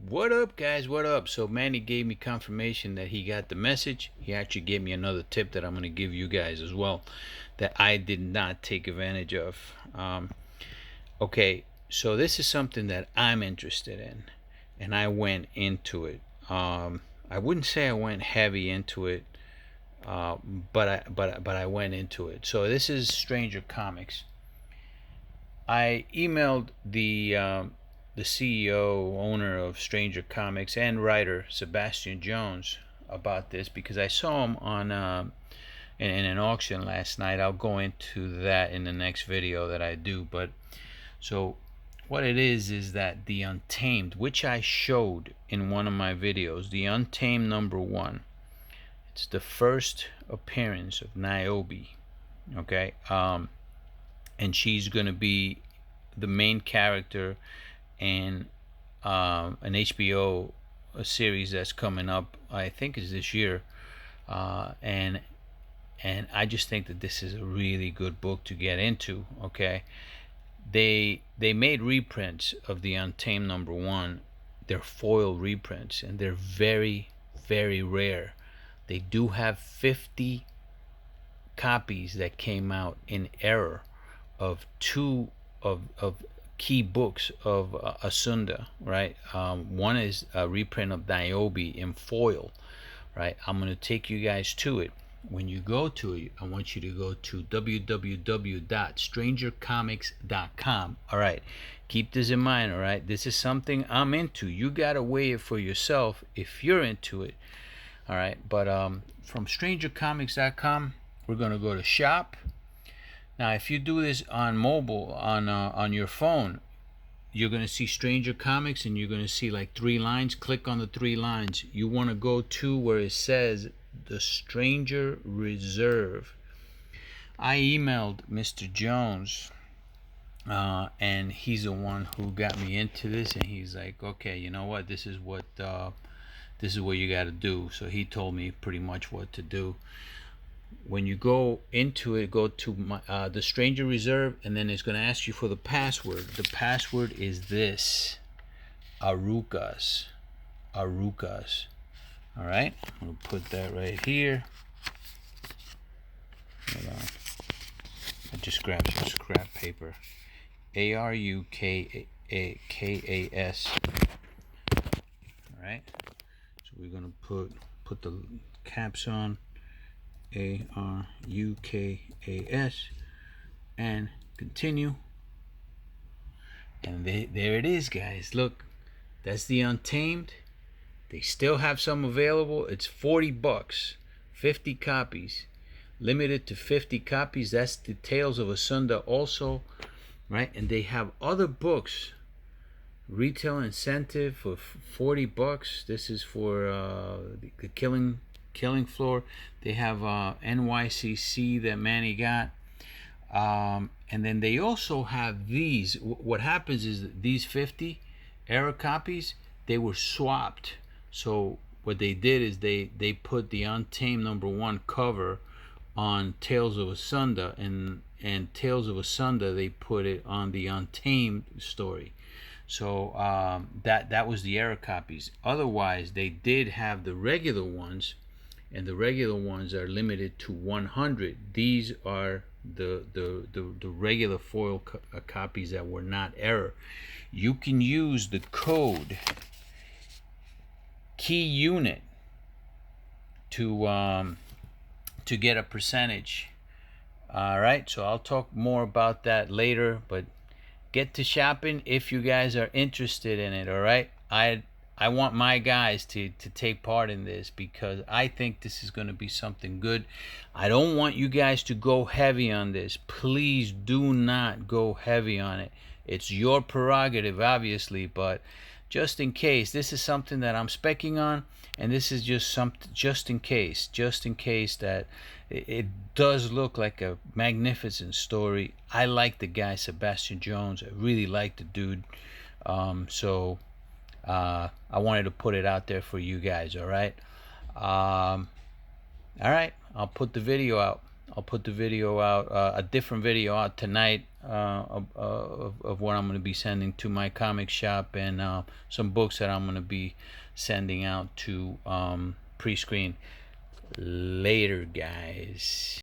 What up, guys? What up? So Manny gave me confirmation that he got the message. He actually gave me another tip that I'm going to give you guys as well that I did not take advantage of. Okay, so this is something that I'm interested in, and I went into it. I wouldn't say I went heavy into it, uh, but I went into it. So this is Stranger Comics. I emailed the CEO, owner of Stranger Comics, and writer Sebastian Jones about this because I saw him on in an auction last night. I'll go into that in the next video that I do. But so what it is that the Untamed, which I showed in one of my videos, the Untamed #1. It's the first appearance of Niobe. Okay, and she's gonna be the main character in an HBO series that's coming up. I think is this year, and I just think that this is a really good book to get into. Okay, they made reprints of the Untamed #1. They're foil reprints, and they're very rare. They do have 50 copies that came out in error of two of key books of Asunda, right? One is a reprint of Niobe in foil, right? I'm going to take you guys to it. When you go to it, I want you to go to www.strangercomics.com. All right, keep this in mind. All right, this is something I'm into. You gotta weigh it for yourself if you're into it. All right, but from strangercomics.com, we're gonna go to shop. Now, if you do this on mobile, on your phone, you're gonna see Stranger Comics, and you're gonna see like 3 lines. Click on the 3 lines. You want to go to where it says the Stranger Reserve. I emailed Mr. Jones, and he's the one who got me into this, and he's like, okay, you know what, this is what you got to do. So he told me pretty much what to do. When you go into it, go to the Stranger Reserve, and then it's going to ask you for the password. The password is this: Arucas. Arucas. All right, I'm going to put that right here. Hold on. I just grabbed some scrap paper. Arukas. All right. So we're going to put the caps on. Arukas, and continue. And there it is, guys. Look, that's the Untamed. They still have some available. It's $40, 50 copies, limited to 50 copies. That's the Tales of Asunda also, right? And they have other books, retail incentive for $40. This is for the Killing Floor. They have NYCC that Manny got, and then they also have these. What happens is that these 50 error copies, they were swapped. So what they did is they put the Untamed #1 cover on Tales of Asunda, and Tales of Asunda, they put it on the Untamed story. So that was the error copies. Otherwise, they did have the regular ones, and the regular ones are limited to 100. These are the regular foil copies that were not error. You can use the code key unit to get a percentage. All right, so I'll talk more about that later, but get to shopping if you guys are interested in it. All right, I want my guys to take part in this because I think this is going to be something good. I don't want you guys to go heavy on this. Please do not go heavy on it. It's your prerogative, obviously, but just in case, this is something that I'm specking on, and this is just in case that it does look like a magnificent story. I like the guy Sebastian Jones. I really like the dude. So I wanted to put it out there for you guys. All right. All right. I'll put the video out. I'll put the video out, a different video out tonight, of what I'm going to be sending to my comic shop, and some books that I'm going to be sending out to pre-screen later, guys.